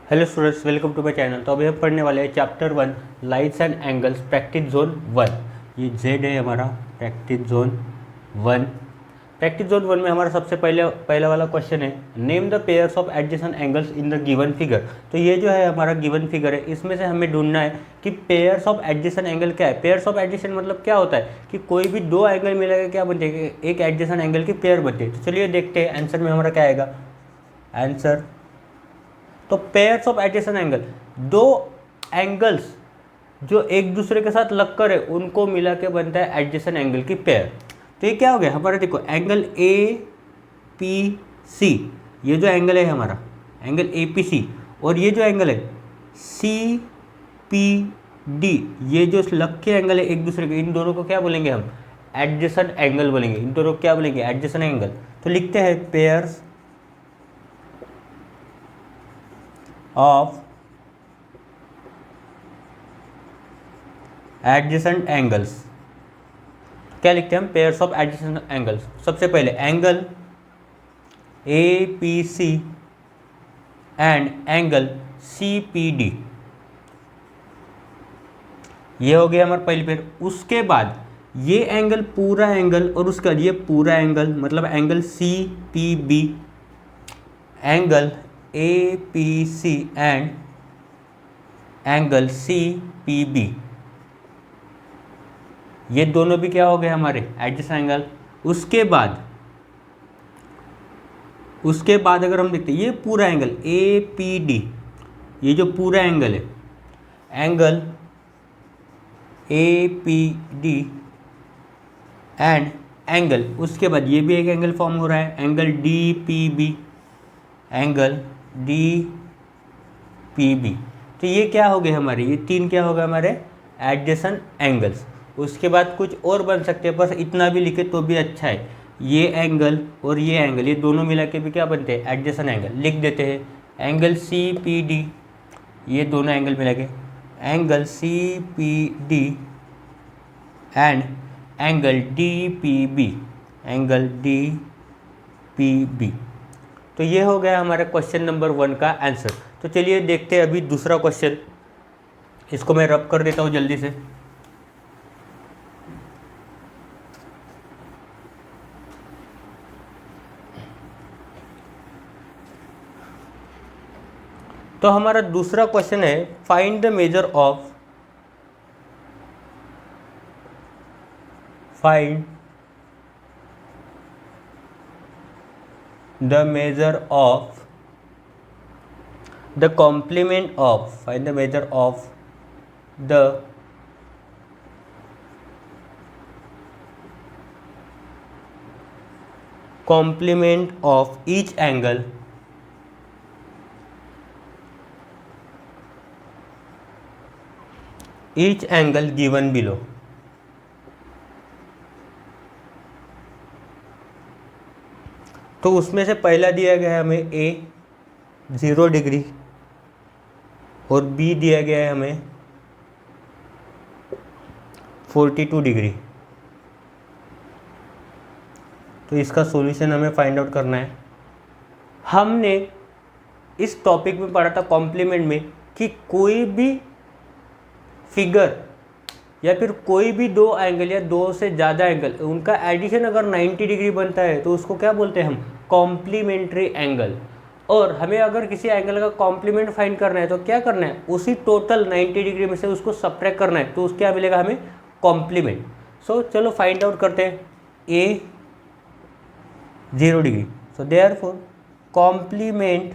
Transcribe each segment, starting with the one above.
Hello students, welcome to my channel. तो अभी हम पढ़ने वाले हैं chapter 1 lights and angles practice zone 1। ये जेड है हमारा प्रैक्टिस जोन 1। प्रैक्टिस जोन 1 में हमारा सबसे पहला वाला क्वेश्चन है, name the pairs of adjacent angles in the given figure. तो ये जो है हमारा गिवन फिगर है, इसमें से हमें ढूंढना है कि पेयर्स ऑफ एडजेसेंट एंगल क्या है। पेयर्स ऑफ एडजेसेंट मतलब क्या होता है कि कोई भी दो एंगल मिलेगा क्या बनते हैं, एक एडजेसेंट एंगल की पेयर बनते हैं। तो चलिए देखते हैं आंसर में हमारा क्या आएगा। आंसर तो पेयर्स ऑफ एडजेसेंट एंगल, दो एंगल्स जो एक दूसरे के साथ लगकर है उनको मिला के बनता है एडजेसेंट एंगल की पेयर। तो ये क्या हो गया हमारा, देखो एंगल ए पी सी, ये जो एंगल है हमारा एंगल ए पी सी, और ये जो एंगल है सी पी डी, ये जो लग के एंगल है एक दूसरे के, इन दोनों को क्या बोलेंगे हम, एडजेसेंट एंगल बोलेंगे। इन दोनों को क्या बोलेंगे, एडजेसेंट एंगल। तो लिखते हैं पेयर्स ऑफ एडजेसेंट एंगल्स। क्या लिखते हैं हम, पेयर्स ऑफ एडजेसेंट एंगल्स। सबसे पहले angle A P C and angle C P D, ये हो गया हमारा पहली पेयर। उसके बाद ये एंगल पूरा एंगल और उसका ये पूरा एंगल, मतलब angle C P B, angle A P C and angle C P B, ये दोनों भी क्या हो गए हमारे एडजेसेंट एंगल। उसके बाद अगर हम देखते हैं ये पूरा एंगल ए पी डी, ये जो पूरा एंगल है angle A P D and angle, उसके बाद ये भी एक एंगल फॉर्म हो रहा है angle D P B, angle D P B. तो ये क्या हो गए हमारे, ये तीन क्या हो गए हमारे एडजेसेंट एंगल्स। उसके बाद कुछ और बन सकते हैं, बस इतना भी लिखे तो भी अच्छा है। ये एंगल और ये एंगल, ये दोनों मिला के भी क्या बनते हैं, एडजेसेंट एंगल। लिख देते हैं एंगल सी पी डी, ये दोनों एंगल मिला के angle C P D and angle D P B, angle D P B. तो ये हो गया हमारे क्वेश्चन नंबर 1 का आंसर। तो चलिए देखते हैं अभी दूसरा क्वेश्चन, इसको मैं रब कर देता हूँ जल्दी से। तो हमारा दूसरा क्वेश्चन है, find the measure of, find the measure of the complement of, find the measure of the complement of each angle given below। तो उसमें से पहला दिया गया है हमें ए 0 डिग्री और बी दिया गया है हमें 42 डिग्री। तो इसका सॉल्यूशन हमें फाइंड आउट करना है। हमने इस टॉपिक में पढ़ा था कॉम्प्लीमेंट में कि कोई भी फिगर या फिर कोई भी दो एंगल या दो से ज़्यादा एंगल, उनका एडिशन अगर 90 डिग्री बनता है तो उसको क्या बोलते हैं हम, कॉम्प्लीमेंट्री एंगल। और हमें अगर किसी एंगल का कॉम्प्लीमेंट फाइंड करना है तो क्या करना है, उसी टोटल 90 डिग्री में से उसको सब्ट्रैक्ट करना है, तो उसको क्या मिलेगा हमें, कॉम्प्लीमेंट। सो चलो फाइंड आउट करते हैं। A 0 degree, so therefore complement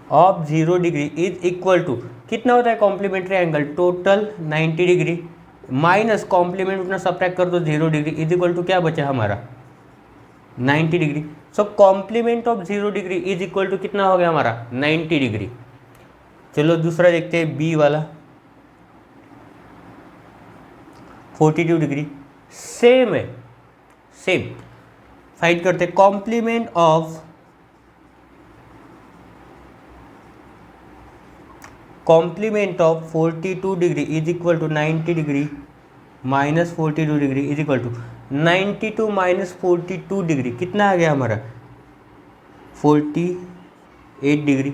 of 0 degree is equal to, कितना होता है complementary angle, total 90 degree minus complement उतना सब्ट्रैक्ट कर दो 0 डिग्री इज इक्वल टू क्या बचा हमारा 90 degree. So complement of 0 degree is equal to कितना हो गया हमारा 90 डिग्री। चलो दूसरा देखते हैं बी वाला 42 डिग्री, सेम है, सेम फाइंड करते हैं complement of complement of 42 degree is equal to 90 degree -42 degree is equal to 92 -42 degree कितना आ गया हमारा 48 डिग्री।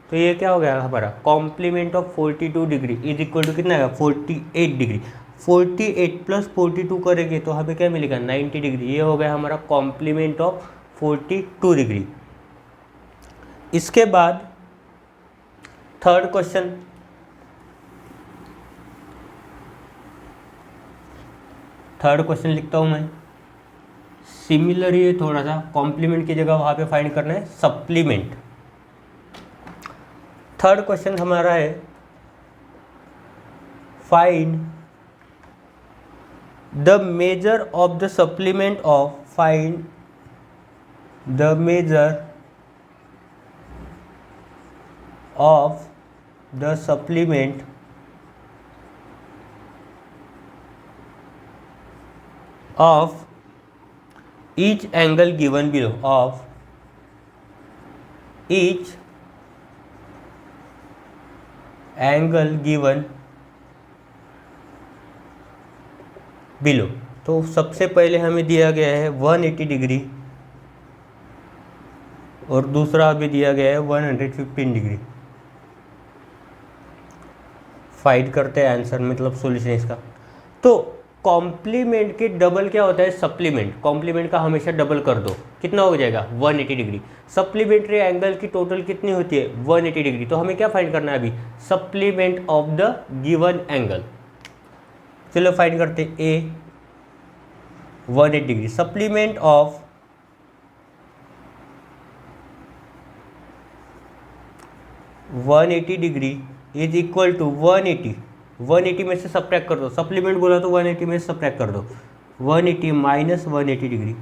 तो ये क्या हो गया हमारा complement of 42 degree is equal to कितना आएगा 48 डिग्री। 48 प्लस 42 करेंगे तो हमें क्या मिलेगा 90 डिग्री। ये हो गया हमारा कॉम्प्लीमेंट ऑफ 42 डिग्री। इसके बाद थर्ड क्वेश्चन, लिखता हूँ मैं। सिमिलर ये थोड़ा सा कॉम्प्लीमेंट की जगह वहाँ पे फाइंड करना है सप्लीमेंट। थर्ड क्वेश्चन हमारा है find the measure of the supplement of supplement of each angle given below तो सबसे पहले हमें दिया गया है 180 डिग्री और दूसरा हमें दिया गया है 115 डिग्री। फाइंड करते हैं आंसर मतलब सॉल्यूशन इसका। तो कॉम्प्लीमेंट के डबल क्या होता है सप्लीमेंट। कॉम्प्लीमेंट का हमेशा डबल कर दो कितना हो जाएगा 180 डिग्री। सप्लीमेंट्री एंगल की टोटल कितनी होती है 180 डिग्री। तो हमें क्या फाइंड करना है अभी supplement of the given angle. चलो फाइंड करते हैं a 180 degree supplement of 180 degree is equal to 180 में से सब्ट्रैक्ट कर दो। सप्लीमेंट बोला तो 180 में से सब्ट्रैक्ट कर दो। 180 minus 180 degree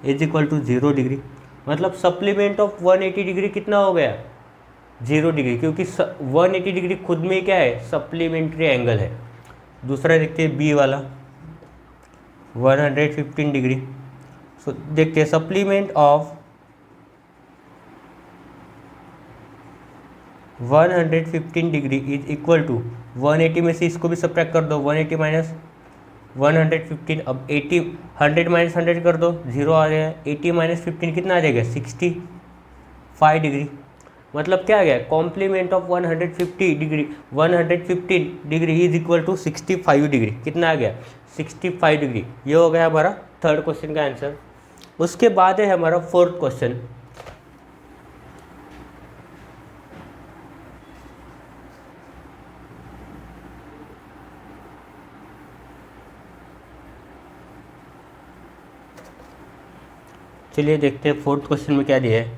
is equal to 0 degree. मतलब सप्लीमेंट ऑफ 180 डिग्री कितना हो गया 0 डिग्री क्योंकि 180 डिग्री खुद में क्या है सप्लीमेंट्री एंगल है। दूसरा देखते हैं बी वाला 115 डिग्री। सो देखते हैं supplement of 115 degree is equal to 180 में से इसको भी सब्ट्रैक्ट कर दो 180 माइनस 115। अब 80 100 माइनस 100 कर दो 0 आ गया। 80 माइनस 15 कितना आ जाएगा 65 डिग्री। मतलब क्या आ गया complement of 115 degree is equal to 65 degree. कितना आ गया 65 डिग्री। ये हो गया हमारा थर्ड क्वेश्चन का आंसर। उसके बाद है हमारा फोर्थ क्वेश्चन। चलिए देखते हैं फोर्थ क्वेश्चन में क्या दिया है।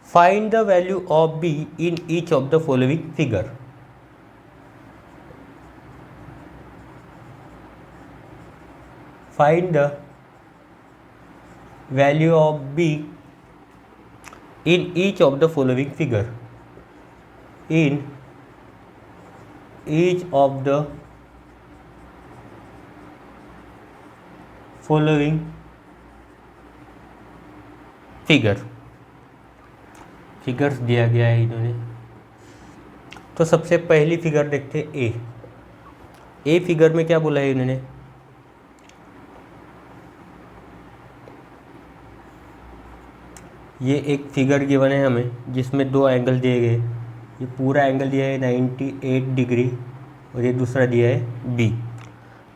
Find the value of be in each of the following figure. Find the value of be in each of the following figure. In each of the following figures दिया गया है इन्होंने। तो सबसे पहली फिगर देखते हैं ए फिगर में क्या बोला है इन्होंने। ये एक फिगर गिवन है हमें जिसमें दो एंगल दिए गए। ये पूरा एंगल दिया है 98 डिग्री और ये दूसरा दिया है बी।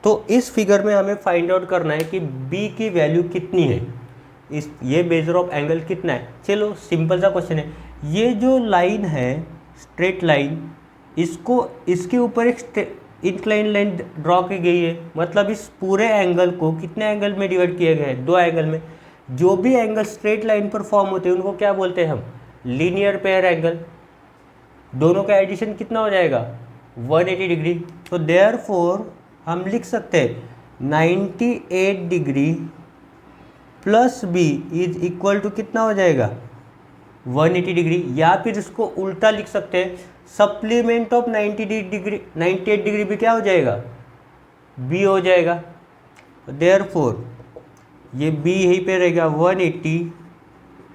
तो इस फिगर में हमें फाइंड आउट करना है कि बी की वैल्यू कितनी है। ये मेजर ऑफ एंगल कितना है। चलो सिंपल सा क्वेश्चन है। ये जो लाइन है स्ट्रेट लाइन इसके ऊपर एक इंक्लाइन लाइन ड्रॉ की गई है। मतलब इस पूरे एंगल को कितने एंगल में डिवाइड किया गया है 2 एंगल में। जो भी एंगल स्ट्रेट लाइन पर फॉर्म होते हैं उनको क्या बोलते हैं हम लीनियर पेयर एंगल। दोनों का एडिशन कितना हो जाएगा 180 डिग्री। तो देयरफॉर हम लिख सकते हैं 98 degree plus B is equal to कितना हो जाएगा 180 डिग्री। या फिर इसको उल्टा लिख सकते हैं सप्लीमेंट ऑफ 98 डिग्री भी क्या हो जाएगा बी हो जाएगा। देयरफॉर ये बी यहीं पे रहेगा 180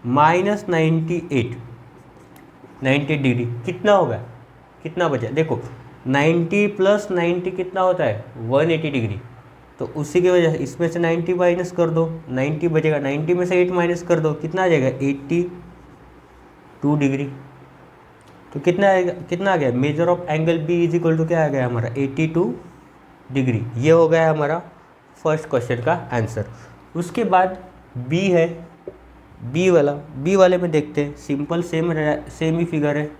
माइनस 98 डिग्री कितना होगा कितना बचा। देखो 90 प्लस 90 कितना होता है 180 डिग्री। तो उसी की वजह से इसमें से 90 माइनस कर दो, 90 बचेगा, 90 में से 8 माइनस कर दो, कितना आ जाएगा 82 डिग्री। तो कितना आएगा, कितना आ गया, measure of angle B is equal to क्या आ गया हमारा 82 डिग्री। ये हो गया हमारा फर्स्ट क्वेश्चन का आंसर। उसके बाद बी है, बी वाले में देखते हैं, सिंपल सेम ही फिगर है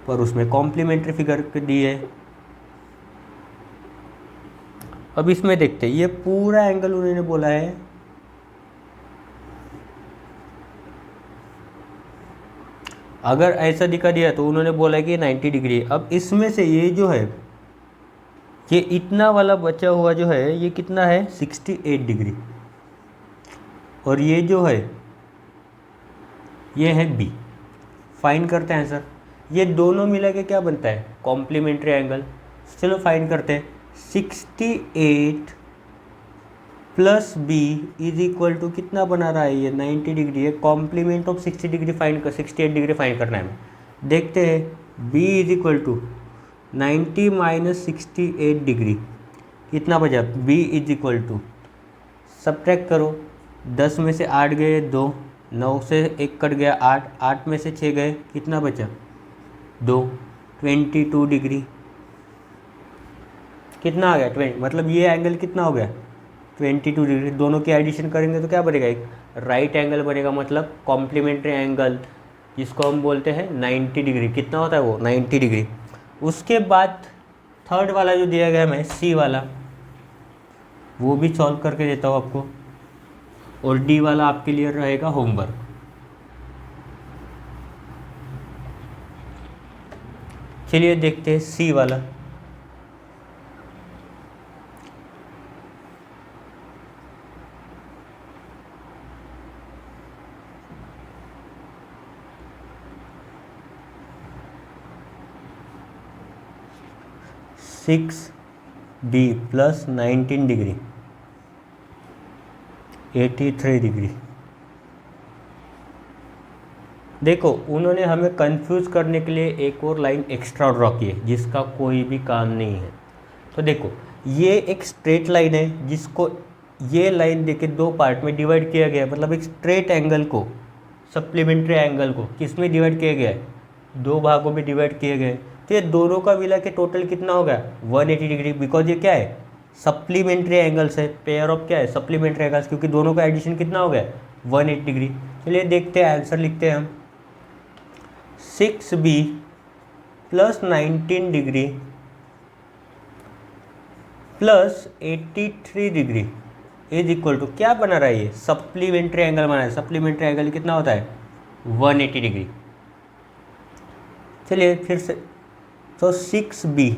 पर उसमें कॉम्प्लीमेंट्री फिगर दी है। अब इसमें देखते हैं, ये पूरा एंगल उन्होंने बोला है अगर ऐसा दिखा दिया तो उन्होंने बोला कि 90 डिग्री। अब इसमें से ये जो है, ये इतना वाला बचा हुआ जो है ये कितना है 68 डिग्री, और ये जो है ये है बी। फाइंड करते हैं सर, ये दोनों मिला के क्या बनता है कॉम्प्लीमेंट्री एंगल। चलो फाइंड करते हैं, 68 plus B is equal to कितना बना रहा है ये 90 डिग्री है। कॉम्प्लीमेंट ऑफ 68 डिग्री फाइंड करना है हमें। देखते हैं B is equal to 90 minus 68 degree कितना बचा, B is equal to subtract करो, 10 में से 8 गए 2, 9 से 1 कट गया 8, 8 में से 6 गए कितना बचा 2, 22 डिग्री कितना आ गया 20, मतलब ये एंगल कितना हो गया 22 डिग्री। दोनों की एडिशन करेंगे तो क्या बनेगा, एक राइट एंगल बनेगा, मतलब कॉम्प्लीमेंट्री एंगल जिसको हम बोलते हैं 90 डिग्री। कितना होता है वो 90 डिग्री। उसके बाद थर्ड वाला जो दिया गया है सी वाला, वो भी सॉल्व करके देता हूँ आपको, और डी वाला आपके लिए रहेगा होमवर्क। चलिए देखते हैं सी वाला। Six B plus 19 degree 83 degree. देखो उन्होंने हमें कंफ्यूज करने के लिए एक और लाइन एक्स्ट्रा ड्रॉ की है जिसका कोई भी काम नहीं है। तो देखो ये एक स्ट्रेट लाइन है जिसको ये लाइन देके दो पार्ट में डिवाइड किया गया है, मतलब एक स्ट्रेट एंगल को सप्लीमेंट्री एंगल को किस में डिवाइड किया गया है, दो भागों में डिवाइड किए गए। तो ये दोनों का मिला के टोटल कितना हो गया 180 डिग्री, बिकॉज ये क्या है सप्लीमेंट्री एंगल्स है, पेयर ऑफ क्या है सप्लीमेंट्री एंगल्स, क्योंकि दोनों का एडिशन कितना हो गया 180 डिग्री। चलिए देखते हैं आंसर लिखते हैं हम, 6b plus 19 degree plus 83 degree is equal to क्या बना रहा है, ये सप्लीमेंट्री एंगल बना है। सप्लीमेंट्री एंगल कितना होता है 180 डिग्री। चलिए फिर से, तो 6b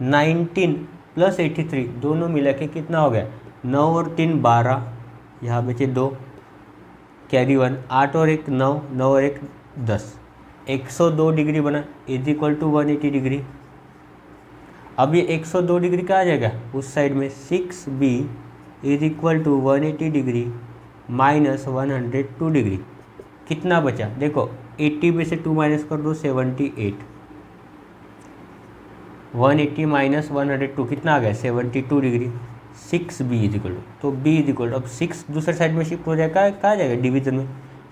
19 प्लस 83 दोनों मिला के कितना हो गया 9 और 3 12, यहाँ बचे 2 कैरी 1, 8 और 1 9, 9 और 1 10, 102 डिग्री बना इज इक्वल टू 180 डिग्री। अब ये 102 डिग्री का आ जाएगा उस साइड में, 6b is equal to 180 degree minus 102 degree कितना बचा, देखो 80 में से 2 माइनस कर दो 78, 180 माइनस 102 कितना आ गया 72 degree. 6b is equal to, तो b इज इक्वल टू, अब 6 दूसरे साइड में शिफ्ट हो जाएगा, कहाँ जाएगा डिवीजन में,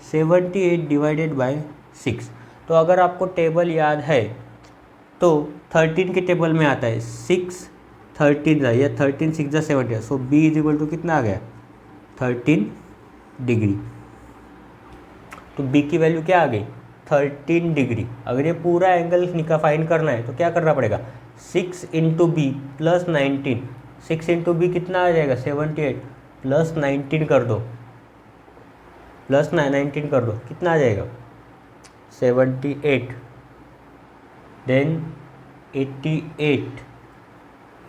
78 डिवाइडेड बाय 6। तो अगर आपको टेबल याद है तो 13 के टेबल में आता है 6 13 या 13 6 70, सो b इज इक्वल टू कितना आ गया 13 डिग्री। तो b की वैल्यू क्या आ गई 13 डिग्री। अगर ये पूरा एंगल फाइंड करना है तो क्या करना पड़ेगा, 6 into B plus 19, 6 into B कितना आ जाएगा 78, प्लस 19 कर दो, प्लस 19 कर दो कितना आ जाएगा 78, देन 88,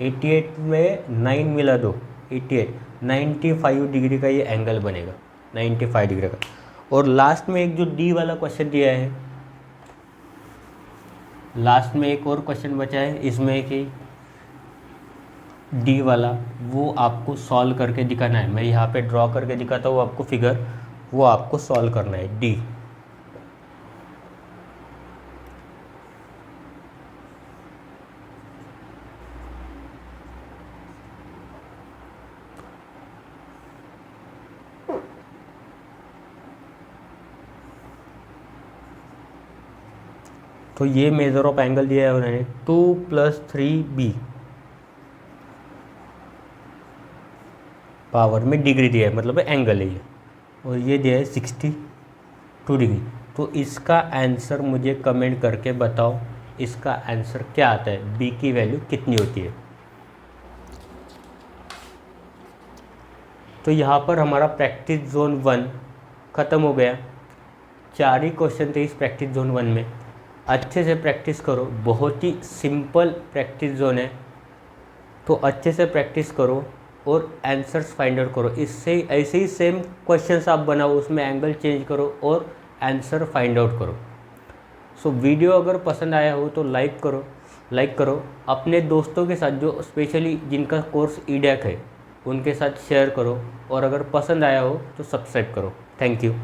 88 में 9 मिला दो 88, 95 डिग्री का ये एंगल बनेगा, 95 डिग्री का। और लास्ट में एक जो डी वाला क्वेश्चन दिया है, लास्ट में एक और क्वेश्चन बचा है इसमें कि डी वाला, वो आपको सॉल्व करके दिखाना है। मैं यहाँ पे ड्रॉ करके दिखाता हूँ आपको फिगर, वो आपको सॉल्व करना है डी। तो ये मेजर ऑफ एंगल दिया है उन्होंने 2+3b पावर में डिग्री दिया है, मतलब एंगल है ये, और ये दिया है 62 डिग्री। तो इसका आंसर मुझे कमेंट करके बताओ, इसका आंसर क्या आता है, बी की वैल्यू कितनी होती है। तो यहाँ पर हमारा प्रैक्टिस जोन 1 ख़त्म हो गया। 4 ही क्वेश्चन थे इस प्रैक्टिस जोन 1 में। अच्छे से प्रैक्टिस करो, बहुत ही सिंपल प्रैक्टिस जोन है, तो अच्छे से प्रैक्टिस करो और आंसर्स फाइंड आउट करो। इससे ऐसे ही सेम क्वेश्चंस आप बनाओ, उसमें एंगल चेंज करो और आंसर फाइंड आउट करो। सो वीडियो अगर पसंद आया हो तो लाइक करो, अपने दोस्तों के साथ जो स्पेशली जिनका कोर्स ईडैक है उनके साथ शेयर करो, और अगर पसंद आया हो तो सब्सक्राइब करो। Thank you.